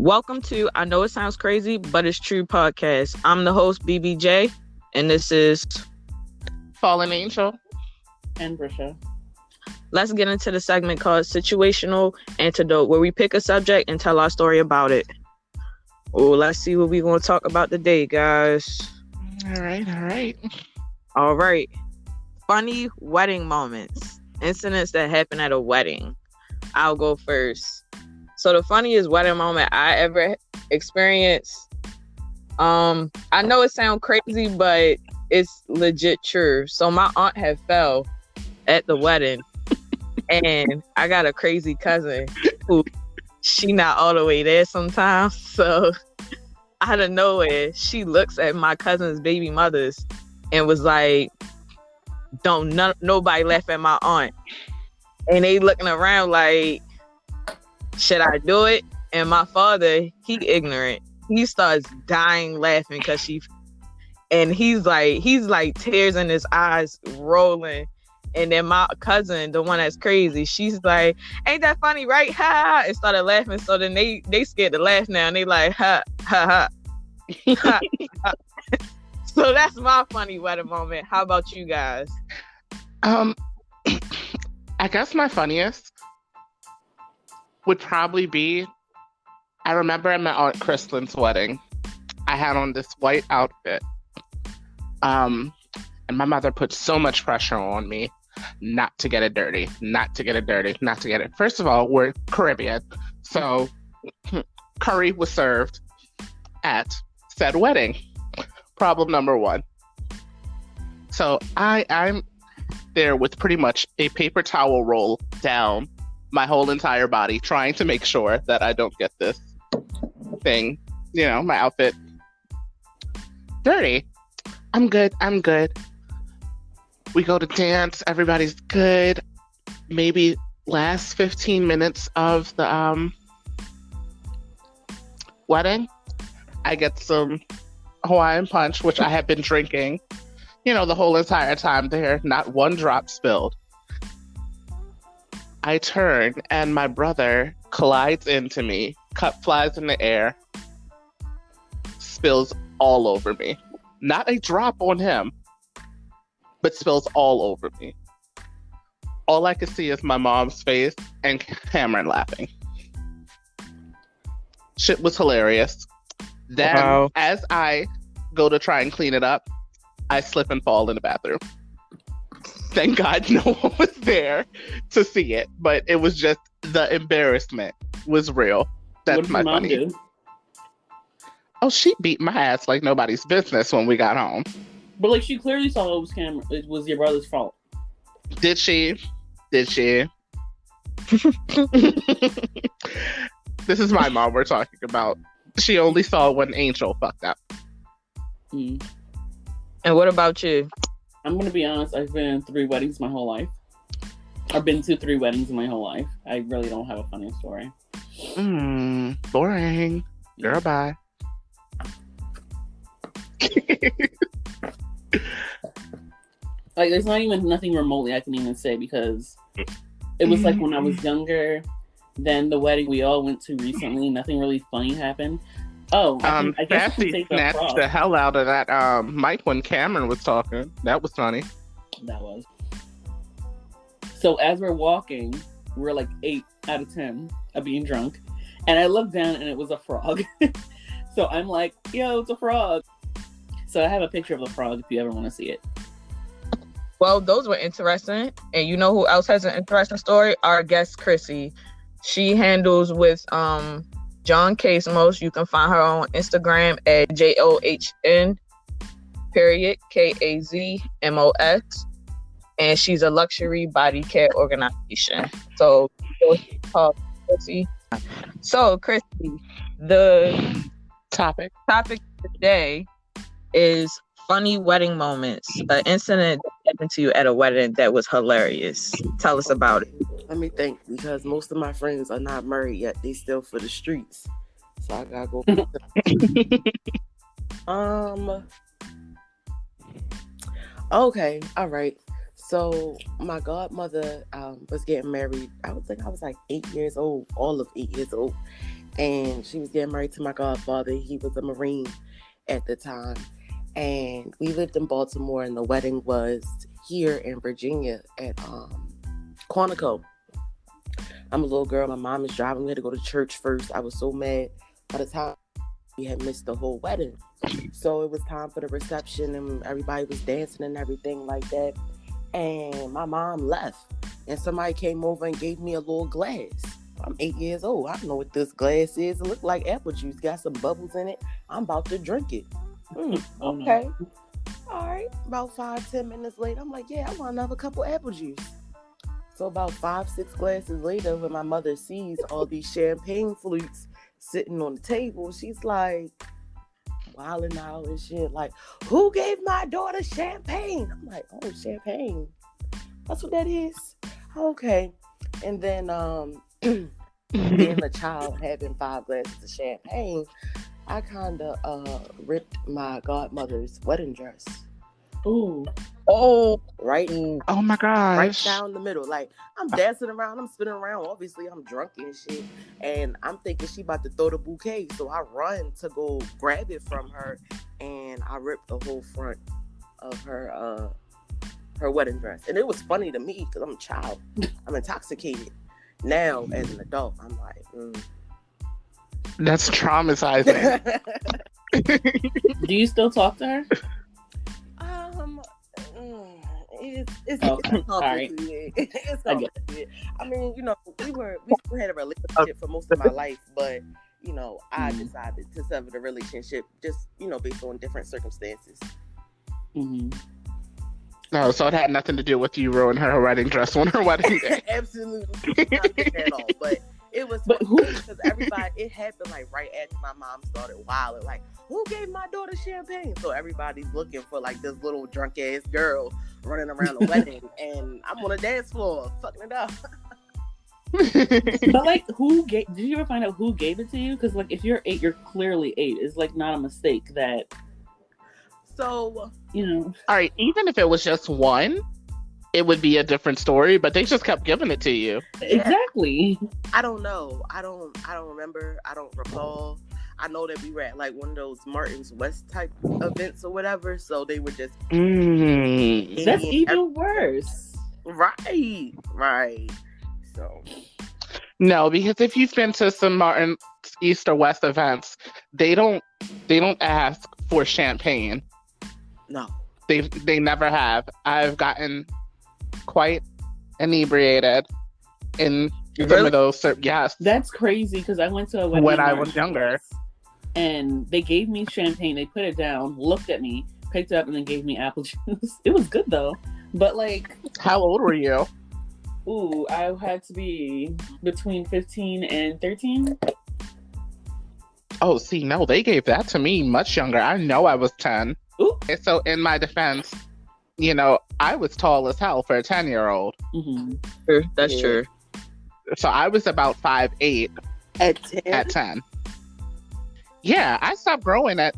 Welcome to I Know It Sounds Crazy, but It's True podcast. I'm the host, BBJ, and this is Fallen Angel. And Brisha. Let's get into the segment called Situational Antidote, where we pick a subject and tell our story about it. Oh, let's see what we're going to talk about today, guys. All right. All right. Funny wedding moments. Incidents that happen at a wedding. I'll go first. So the funniest wedding moment I ever experienced, I know it sounds crazy, but it's legit true. So my aunt had fell at the wedding, and I got a crazy cousin who she not all the way there sometimes. So out of nowhere, she looks at my cousin's baby mothers and was like, "Don't nobody laugh at my aunt." And they looking around like, should I do it? And my father, he ignorant. He starts dying laughing because he's like tears in his eyes rolling. And then my cousin, the one that's crazy, she's like, "Ain't that funny, right? Ha ha!" And started laughing. So then they scared to laugh now, and they like, ha ha ha. So that's my funny wedding moment. How about you guys? I guess my funniest would probably be, I remember at my Aunt Kristin's wedding, I had on this white outfit. And my mother put so much pressure on me not to get it dirty. First of all, we're Caribbean. So curry was served at said wedding. Problem number one. So I'm there with pretty much a paper towel roll down my whole entire body, trying to make sure that I don't get this thing, my outfit dirty. I'm good. We go to dance. Everybody's good. Maybe last 15 minutes of the wedding, I get some Hawaiian punch, which I have been drinking, the whole entire time there. Not one drop spilled. I turn and my brother collides into me, cup flies in the air, spills all over me. Not a drop on him, but spills all over me. All I could see is my mom's face and Cameron laughing. Shit was hilarious. Then, wow. As I go to try and clean it up, I slip and fall in the bathroom. Thank God no one was there to see it, but it was just, the embarrassment was real. That's my funny. Do? Oh, she beat my ass like nobody's business when we got home. But like, she clearly saw it was your brother's fault. Did she? This is my mom we're talking about. She only saw when Angel fucked up. And what about you? I'm going to be honest, I've been in 3 weddings my whole life. I've been to 3 weddings in my whole life. I really don't have a funny story. Boring. Girl, bye. Like, there's not even nothing remotely I can even say, because it was like when I was younger, then the wedding we all went to recently, nothing really funny happened. Oh, I guess you can say snatched the hell out of that mic when Cameron was talking. That was funny. That was. So as we're walking, we're like 8 out of 10 of being drunk. And I looked down and it was a frog. So I'm like, yo, it's a frog. So I have a picture of the frog if you ever want to see it. Well, those were interesting. And you know who else has an interesting story? Our guest, Chrissy. She handles with John Casemos. You can find her on Instagram at JOHN KAZMOS. And she's a luxury body care organization. So called Chrissy. So Chrissy, the topic today is funny wedding moments. An incident that happened to you at a wedding that was hilarious. Tell us about it. Let me think, because most of my friends are not married yet. They still for the streets. So I gotta go. Okay, all right. So my godmother was getting married. I was like 8 years old, all of 8 years old. and she was getting married to my godfather. He was a Marine at the time. And we lived in Baltimore, and the wedding was here in Virginia at Quantico. I'm a little girl. My mom is driving. We had to go to church first. I was so mad. By the time we had missed the whole wedding. So it was time for the reception, and everybody was dancing and everything like that. And my mom left, and somebody came over and gave me a little glass. I'm 8 years old. I don't know what this glass is. It looked like apple juice. Got some bubbles in it. I'm about to drink it. Okay. All right. About 5-10 minutes later, I'm like, yeah, I want another cup of apple juice. So about 5-6 glasses later, when my mother sees all these champagne flutes sitting on the table, she's like, wilding out and shit, like, who gave my daughter champagne? I'm like, oh, champagne, that's what that is. Okay. And then being a child having 5 glasses of champagne, I kind of ripped my godmother's wedding dress. Ooh. Oh, Right, Oh my gosh. right down the middle. Like, I'm dancing around, I'm spinning around. Obviously, I'm drunk and shit. And I'm thinking she about to throw the bouquet. So I run to go grab it from her. And I ripped the whole front of her wedding dress. And it was funny to me because I'm a child. I'm intoxicated. Now, as an adult, I'm like, That's traumatizing. Do you still talk to her? It's Okay, all right. complicated. It's I get it. complicated. I mean, you know, we still had a relationship for most of my life, but you know, I decided to sever the relationship just, you know, based on different circumstances. Mm-hmm. No, so it had nothing to do with you ruining her wedding dress on her wedding day. Absolutely not at all. But it was But who- because everybody, it happened like right after my mom started wilding, like, who gave my daughter champagne? So everybody's looking for like this little drunk ass girl running around the wedding, and I'm on the dance floor fucking it up. But like, did you ever find out who gave it to you? Because like, if you're 8, you're clearly 8. It's like not a mistake that, So, you know. All right, even if it was just one, it would be a different story, but they just kept giving it to you. Exactly. I don't know. I don't remember. I don't recall. I know that we were at like one of those Martin's West type events or whatever. So they were just That's even worse. Right. So No, because if you've been to some Martin East or West events, they don't ask for champagne. no. They never have. I've gotten quite inebriated in some Really? of those. Yes, That's crazy because I went to a wedding when in I Martin was younger. Place, and they gave me champagne. They put it down, looked at me, picked it up, and then gave me apple juice. It was good though, but like, How old were you? ooh, I had to be between 15 and 13. Oh, see, no, they gave that to me much younger. I know I was 10. Ooh. And so in my defense, you know, I was tall as hell for a 10-year-old. Mm-hmm. True. That's Yeah. true. So I was about 5'8" At 10. at 10. Yeah, I stopped growing at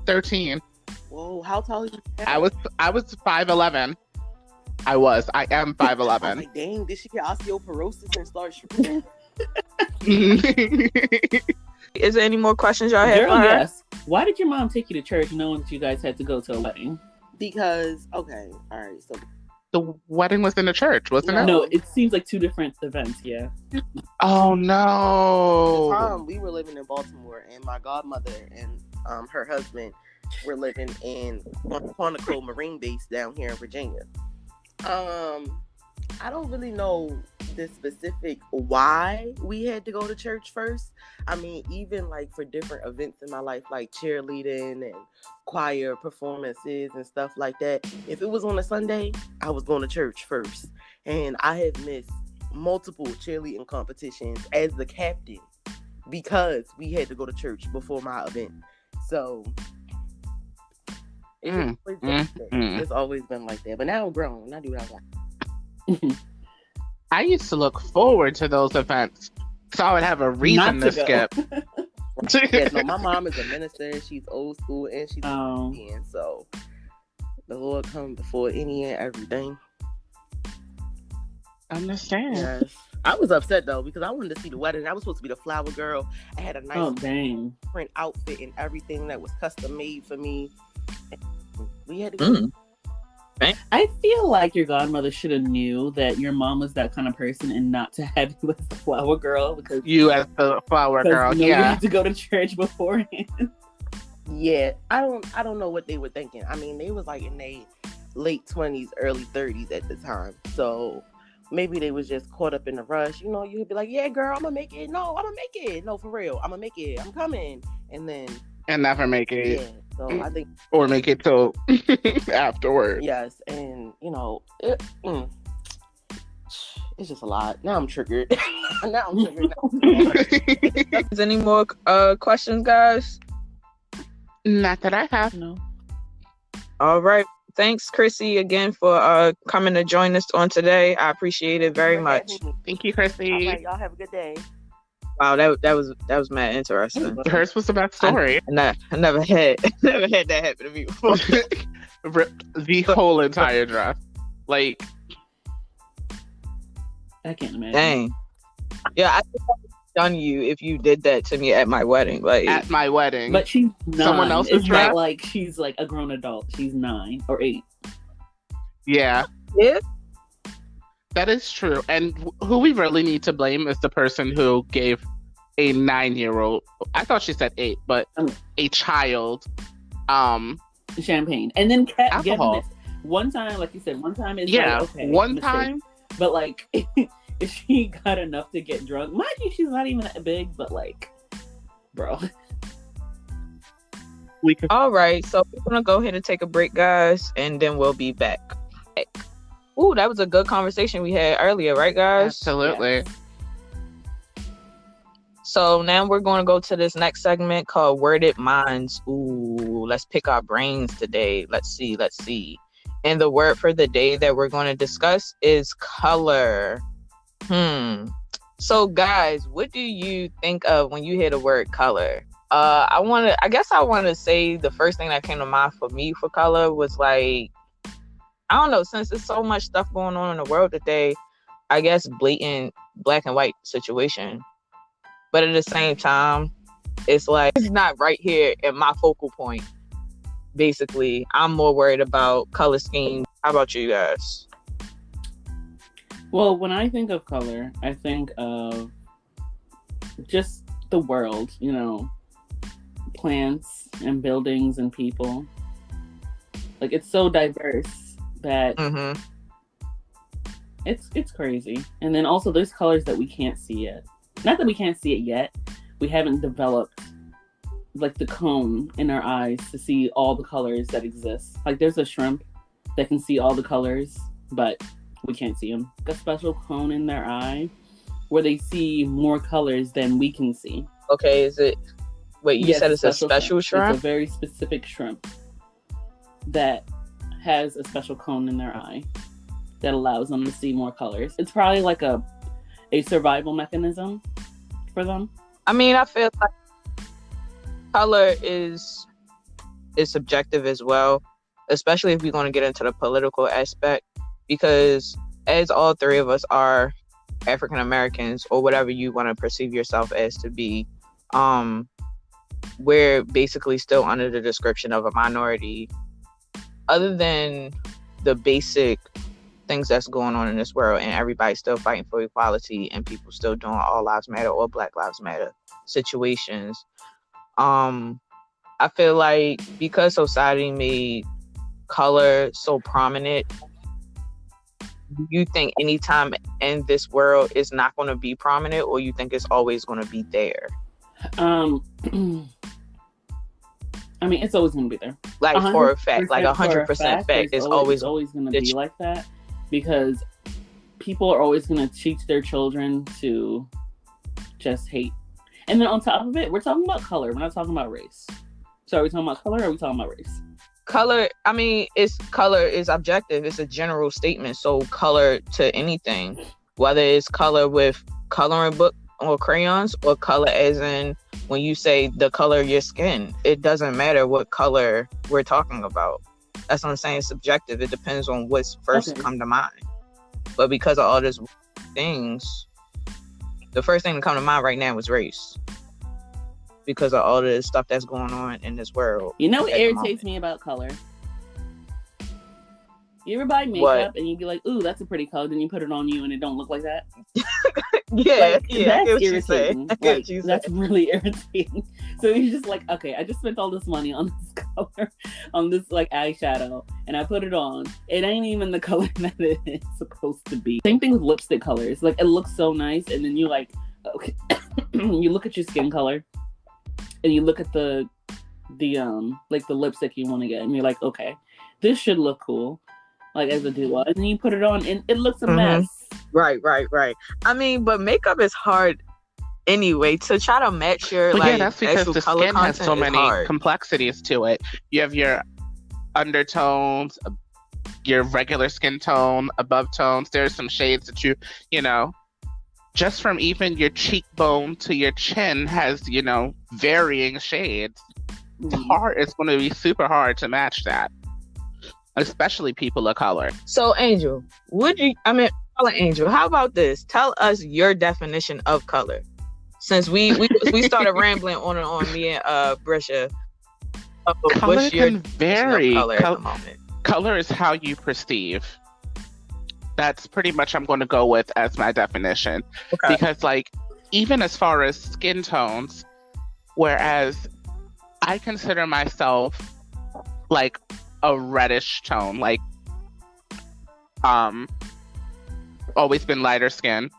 13. Whoa, how tall are you now? I was 5'11". I am I was 5'11". like, dang, did she get osteoporosis and start shrinking? Is there any more questions y'all have Girl, for her? yes. Why did your mom take you to church knowing that you guys had to go to a wedding? Because, okay, all right, so The wedding was in the church, wasn't it? No, it seems like 2 different events. Yeah. Oh at the no! time we were living in Baltimore, and my godmother and her husband were living in Quantico Marine Base down here in Virginia. I don't really know the specific why we had to go to church first. I mean, even like for different events in my life, like cheerleading and choir performances and stuff like that. If it was on a Sunday, I was going to church first. And I have missed multiple cheerleading competitions as the captain because we had to go to church before my event. So it's always been like that. It's always been like that. But now I'm grown. I do what I want. I used to look forward to those events, so I would have a reason Not to to go. skip. Yeah, no, my mom is a minister. She's old school and she's Oh. Christian, so the Lord comes before any and everything. Understand. Yes. I was upset though because I wanted to see the wedding. I was supposed to be the flower girl. I had a nice Oh dang! print outfit and everything that was custom made for me. We had to go. I feel like your godmother should have knew that your mom was that kind of person and not to have you as the flower girl because You as the flower girl, you yeah. had to go to church beforehand. Yeah, I don't know what they were thinking. I mean, they was like in their late 20s, early 30s at the time. So maybe they was just caught up in the rush. You know, you'd be like, yeah, girl, I'm gonna make it. No, I'm gonna make it. No, for real, I'm gonna make it. I'm coming. And then And never make it. yeah, so I think Or make it till afterwards. yes, and you know, it's just a lot. Now I'm triggered. now I'm triggered. Is any more questions, guys? Not that I have. No. All right. Thanks, Chrissy, again for coming to join us on today. I appreciate it very much. Thank you, Chrissy. All right, y'all have a good day. Wow, that was mad interesting. Hers was the best story. I never had that happen to me before. Ripped the whole entire dress. Like, I can't imagine. Dang. Yeah, I think I would have done you if you did that to me at my wedding. Like at my wedding. But she's 9. Someone else's It's dress? not like she's like a grown adult. She's 9 or 8. Yeah, yeah. that is true. And who we really need to blame is the person who gave a 9-year-old, I thought she said 8, but a child, Champagne. And then kept alcohol. giving this. One time, like you said, one time is Yeah, like, okay, one mistake. time. But like, if she got enough to get drunk, mind you, she's not even that big, but like, bro. We could. All right, so we're gonna go ahead and take a break, guys, and then we'll be back. Ooh, that was a good conversation we had earlier, right, guys? Absolutely. Yes. So now we're going to go to this next segment called Worded Minds. Ooh, let's pick our brains today. Let's see. And the word for the day that we're going to discuss is color. So guys, what do you think of when you hear the word color? I guess I want to say the first thing that came to mind for me for color was like, I don't know, since there's so much stuff going on in the world today, I guess blatant black and white situation. But at the same time, it's like, it's not right here in my focal point. Basically, I'm more worried about color scheme. How about you guys? Well, when I think of color, I think of just the world, you know, plants and buildings and people. Like, it's so diverse that it's crazy. And then also there's colors that we can't see yet. Not that we can't see it yet. We haven't developed like the cone in our eyes to see all the colors that exist. Like there's a shrimp that can see all the colors, but we can't see them. A special cone in their eye where they see more colors than we can see. Okay, is it? Wait, you said it's a special shrimp? It's a very specific shrimp that has a special cone in their eye that allows them to see more colors. It's probably like a survival mechanism for them. I mean, I feel like color is subjective as well, especially if we're going to get into the political aspect, because as all three of us are African Americans, or whatever you want to perceive yourself as to be, we're basically still under the description of a minority. Other than the basic things that's going on in this world, and everybody's still fighting for equality, and people still doing all lives matter or Black Lives Matter situations, I feel like because society made color so prominent, you think anytime in this world is not going to be prominent, or you think it's always going to be there? I mean, it's always going to be there. Like for a fact, like 100% fact, it's always going to be like that, because people are always going to teach their children to just hate. And then on top of it, we're talking about color. We're not talking about race. So are we talking about color, or are we talking about race? Color, I mean, color is objective. It's a general statement. So color to anything, whether it's color with coloring book or crayons, or color as in when you say the color of your skin, it doesn't matter what color we're talking about. That's what I'm saying. It's subjective. It depends on what's first come to mind. But because of all these things, the first thing to come to mind right now is race, because of all the stuff that's going on in this world. You know what at the irritates moment. me about color? You ever buy makeup What? and you be like, ooh, that's a pretty color, then you put it on you and it don't look like that? Yeah, Like, yeah, I that's get what you say. irritating. I get Like, what you that's say. really irritating. So you're just like, okay, I just spent all this money on this color, on this like eyeshadow, and I put it on. It ain't even the color that it's supposed to be. Same thing with lipstick colors. Like, it looks so nice, and then you like, okay, you look at your skin color, and you look at the like the lipstick you want to get, and you're like, okay, this should look cool, like as a duo, and then you put it on, and it looks a mess. Right. I mean, but makeup is hard anyway. To try to match your But like yeah, that's because actual the color skin has content so is many hard. complexities to it. You have your undertones, your regular skin tone, above tones. There's some shades that you know, just from even your cheekbone to your chin has, you know, varying shades. It's hard. It's going to be super hard to match that, especially people of color. So, Angel, color Angel, how about this? Tell us your definition of color. Since we started rambling on and on, me and Brisha. Color What's your can definition of vary. color at the moment? Color is how you perceive. That's pretty much I'm going to go with as my definition. Okay. Because like, even as far as skin tones, whereas I consider myself like a reddish tone, like always been lighter skin.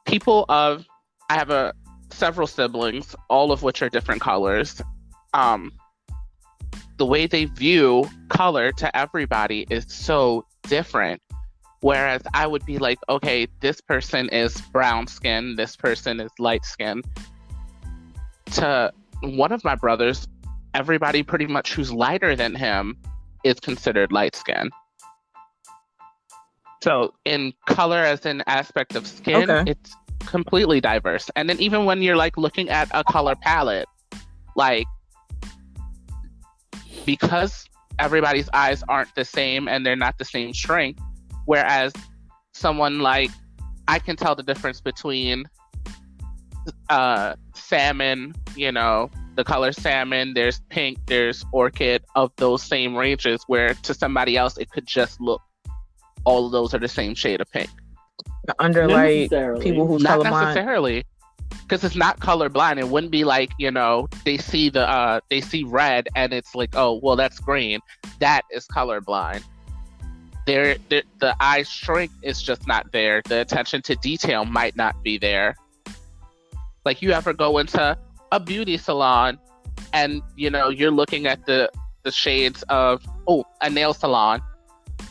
I have several siblings, all of which are different colors. The way they view color to everybody is so different. Whereas I would be like, okay, this person is brown skin, this person is light skin. To one of my brothers, everybody pretty much who's lighter than him is considered light skin. So in color as an aspect of skin, Okay. it's completely diverse. And then even when you're like looking at a color palette, like, because everybody's eyes aren't the same and they're not the same strength, whereas someone like, I can tell the difference between salmon, you know, the color salmon, there's pink, there's orchid, of those same ranges, where to somebody else it could just look all of those are the same shade of pink. Under Not like necessarily. people who's Not colorblind. necessarily, because it's not colorblind. It wouldn't be like, you know, they see red and it's like, oh well, that's green. That is colorblind. The eye strength is just not there. The attention to detail might not be there. Like, you ever go into a beauty salon and, you know, you're looking at the shades of a nail salon,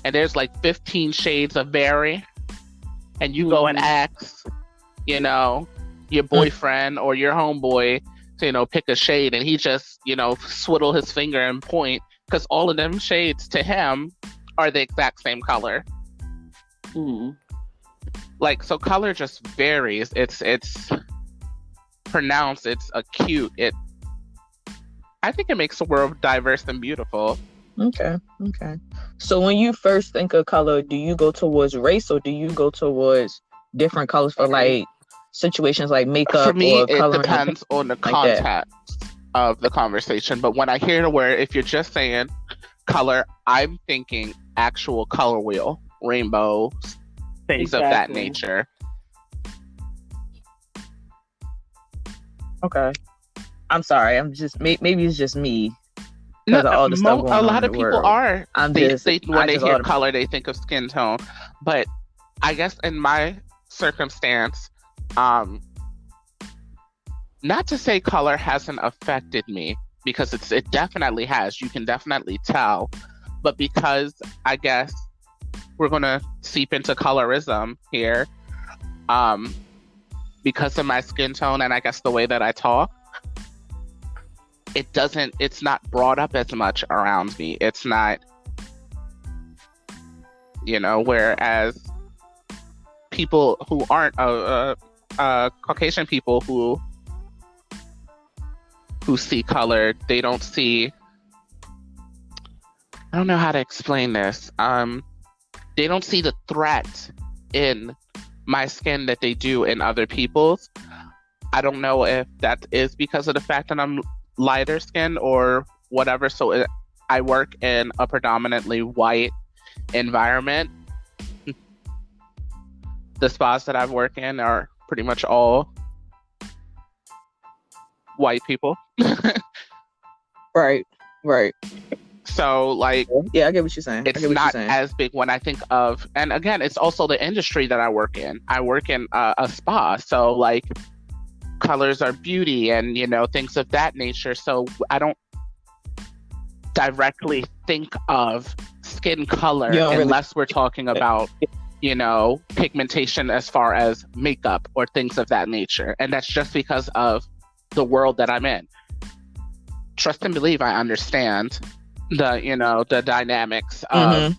and there's like 15 shades of berry, and you go and ask, you know, your boyfriend or your homeboy to, you know, pick a shade, and he just, you know, swiddle his finger and point, because all of them shades to him are the exact same color. Mm. Like, so color just varies. It's pronounced, it's acute. I think it makes the world diverse and beautiful. Okay. So when you first think of color, do you go towards race or do you go towards different colors for like situations like makeup? For me, or it coloring depends on the like that? context of the conversation. But when I hear the word, if you're just saying color, I'm thinking actual color wheel, rainbows, things of that Exactly. nature. Okay. I'm sorry. I'm just maybe it's just me because of all the stuff going A on lot in of the people world. are. I'm When just they hear automatic- color, they think of skin tone. But I guess in my circumstance, not to say color hasn't affected me, because it definitely has. You can definitely tell. But because I guess we're gonna seep into colorism here, because of my skin tone and I guess the way that I talk, it's not brought up as much around me. It's not, you know, whereas people who aren't Caucasian people who see color, they don't see, I don't know how to explain this. They don't see the threat in my skin that they do in other people's. I don't know if that is because of the fact that I'm lighter skin or whatever. So I work in a predominantly white environment. The spas that I've worked in are pretty much all white people. Right. So, like, yeah, I get what you're saying. It's not as big when I think of, and again, it's also the industry that I work in. I work in a spa, so like colors are beauty and, you know, things of that nature. So I don't directly think of skin color unless we're talking about, you know, pigmentation as far as makeup or things of that nature. And that's just because of the world that I'm in. Trust and believe I understand the dynamics of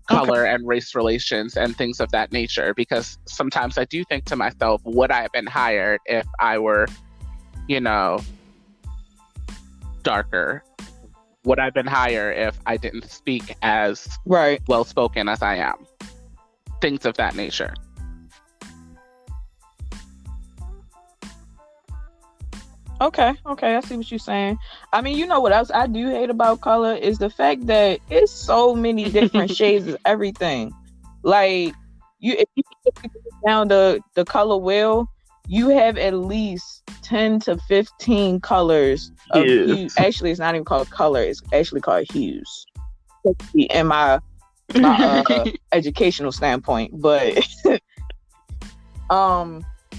color and race relations and things of that nature, because sometimes I do think to myself, would I have been hired if I were, you know, darker? Would I have been hired if I didn't speak as well spoken as I am? Things of that nature. Okay, I see what you're saying. I mean, you know what else I do hate about color is the fact that it's so many different shades of everything. Like, if you look down the color wheel, you have at least 10 to 15 colors of hue. Actually, it's not even called color; it's actually called hues. In my educational standpoint, but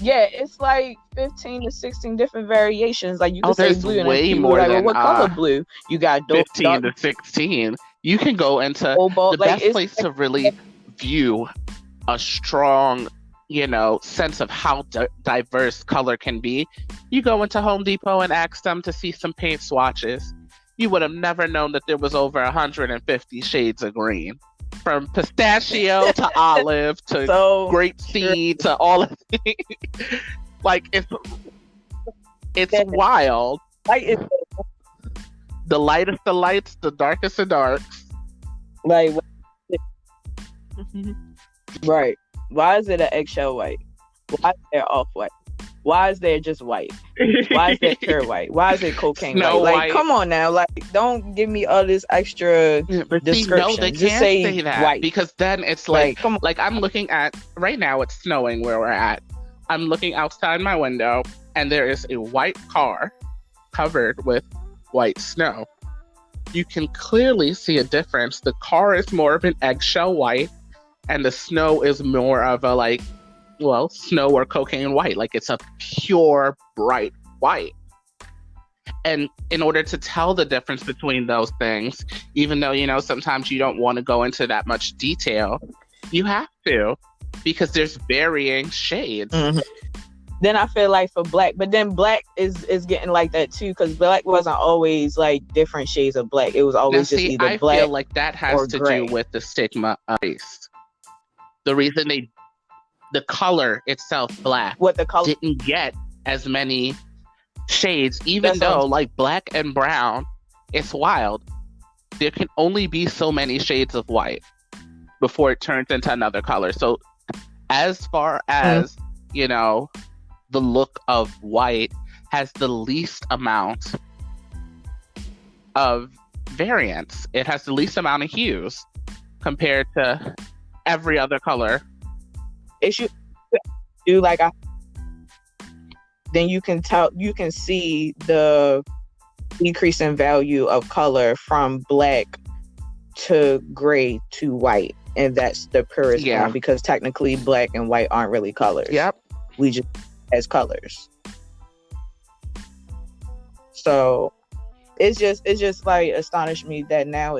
yeah, it's like 15 to 16 different variations. Like, you can say blue, and way more like, well, what color blue? You got 15 to 16. You can go into the best place to really view a strong, you know, sense of how diverse color can be. You go into Home Depot and ask them to see some paint swatches. You would have never known that there was over 150 shades of green. From pistachio to olive to grapeseed to all of it. Like, it's wild. The lightest the lights, the darkest the darks. Like, right. Why is it an eggshell white? Why is there off white? Why is there just white? Why is there pure white? Why is it cocaine white? Like, come on now. Like, don't give me all this extra description. No, they just can't say that white. Because then it's like I'm looking at, right now it's snowing where we're at. I'm looking outside my window and there is a white car covered with white snow. You can clearly see a difference. The car is more of an eggshell white and the snow is more of a snow or cocaine white. Like, it's a pure, bright white. And in order to tell the difference between those things, even though, you know, sometimes you don't want to go into that much detail, you have to, because there's varying shades. Mm-hmm. Then I feel like for black, but then black is getting like that too, because black wasn't always like different shades of black. It was always either black. I feel like that has to do with the stigma of race. The reason the color itself, black, didn't get as many shades, even though like black and brown, it's wild. There can only be so many shades of white before it turns into another color. So as far as, you know, the look of white has the least amount of variance. It has the least amount of hues compared to every other color. It should do then you can see the decrease in value of color from black to gray to white, and that's the purest form, because technically black and white aren't really colors. Yep, we just as colors. So it's just like astonished me that now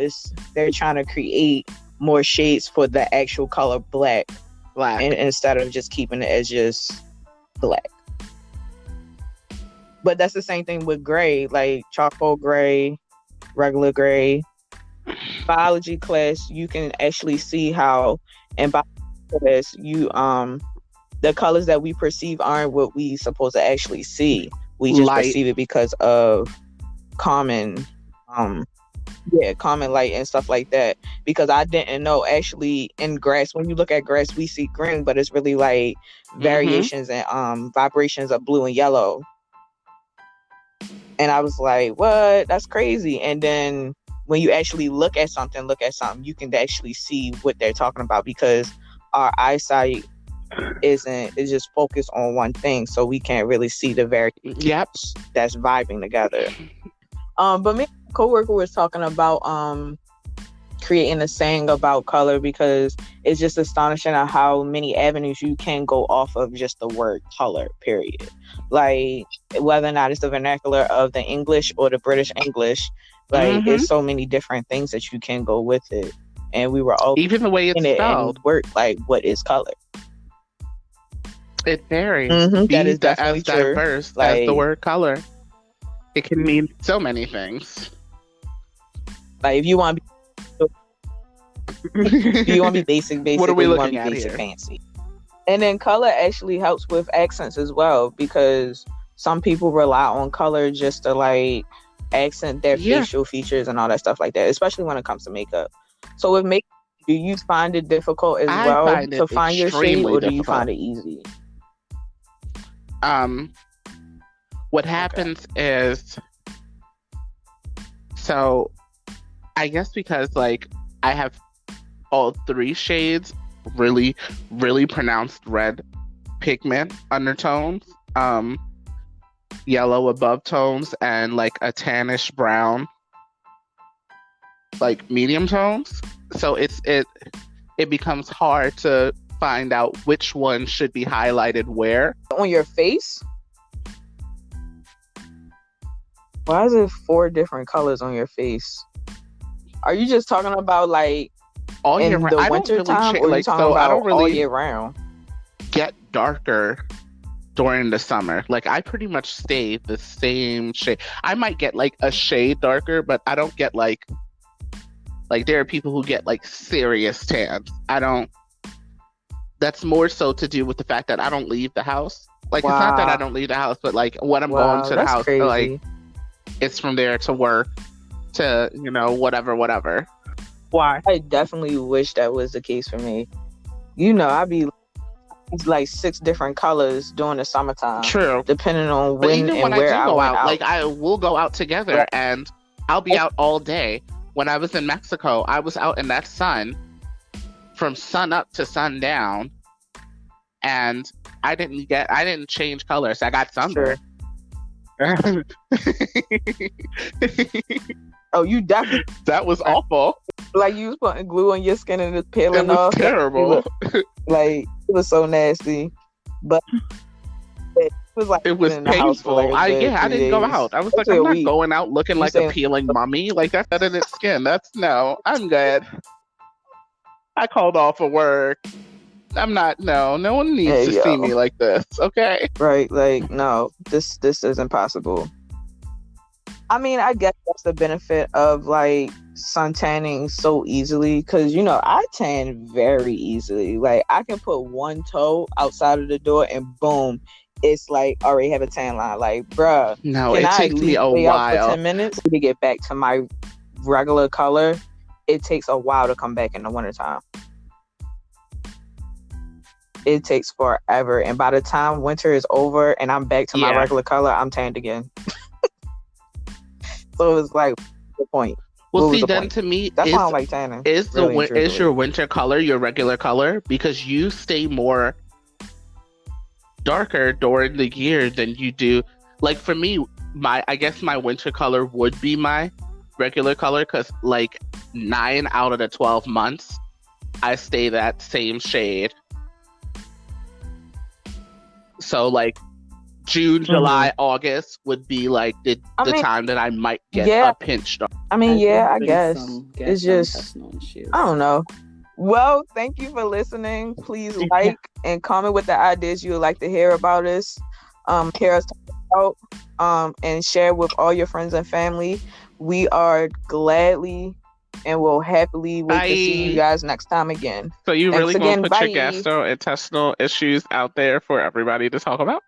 they're trying to create more shades for the actual color black. And instead of just keeping it as just black. But that's the same thing with gray, like charcoal gray, regular gray. Biology class, you can actually see how in biology class the colors that we perceive aren't what we supposed to actually see. We just perceive it because of common Yeah, common light and stuff like that. Because I didn't know actually in grass, when you look at grass, we see green, but it's really like variations and vibrations of blue and yellow. And I was like, what? That's crazy. And then when you actually look at something, you can actually see what they're talking about, because our eyesight is just focused on one thing, so we can't really see the variations that's vibing together. But me and my coworker was talking about creating a saying about color, because it's just astonishing at how many avenues you can go off of just the word color, period. Like, whether or not it's the vernacular of the English or the British English, like, there's so many different things that you can go with it. And we were all even the way it's spelled. And work, like, what is color? It varies. That is definitely as diverse like, as the word color. It can mean so many things. Like, if you want to be basic, what are we looking at basic, here? Fancy. And then color actually helps with accents as well, because some people rely on color just to like accent their facial features and all that stuff like that, especially when it comes to makeup. So with makeup, do you find it difficult as well to find your shade, or do you find it easy? What happens is, so I guess because like I have all 3 shades, really, really pronounced red pigment undertones, yellow above tones, and like a tannish brown, like medium tones. So it becomes hard to find out which one should be highlighted where. On your face? Why is it 4 different colors on your face? Are you just talking about like all year round? The winter time, or you talking about all year round? Get darker during the summer. Like, I pretty much stay the same shade. I might get like a shade darker, but I don't get like there are people who get like serious tans. I don't. That's more so to do with the fact that I don't leave the house. Like, It's not that I don't leave the house, but like when I'm going to the house, crazy. Like it's from there to work to, whatever. Why? I definitely wish that was the case for me. I'd be like 6 different colors during the summertime. True. Depending on when and where I go out. Like, I will go out together and I'll be out all day. When I was in Mexico, I was out in that sun from sun up to sundown, and I didn't change colors. I got sunburned. Sure. Oh, you definitely. That was awful. Like, you was putting glue on your skin and it's peeling off. It was terrible. Like, it was so nasty. But it was like it was painful. I didn't go out. I was like, I'm not going out looking like a peeling mummy. Like, that's not in its skin. No, I'm good. I called off of work. I'm not. No one needs to see me like this. Okay. Right. Like, no, this isn't possible. I mean, I guess that's the benefit of like sun tanning so easily, because I tan very easily. Like, I can put one toe outside of the door and boom, it's like already have a tan line. Like, bruh, no, it takes me a while. For 10 minutes to get back to my regular color. It takes a while to come back in the wintertime. It takes forever, and by the time winter is over and I'm back to my regular color, I'm tanned again. So it's like, the point. Well, see, then to me, that's why I don't like tanning. Is your winter color your regular color? Because you stay more darker during the year than you do. Like, for me, I guess my winter color would be my regular color, because like 9 out of the 12 months, I stay that same shade. So like June, July, August would be like the time that I might get a pinch dark. I mean, I guess it's just, I don't know. Well, thank you for listening. Please like and comment with the ideas you would like to hear about us. Hear us talk about, and share with all your friends and family. We are gladly and will happily wait to see you guys next time again. So you really going to put your gastrointestinal issues out there for everybody to talk about?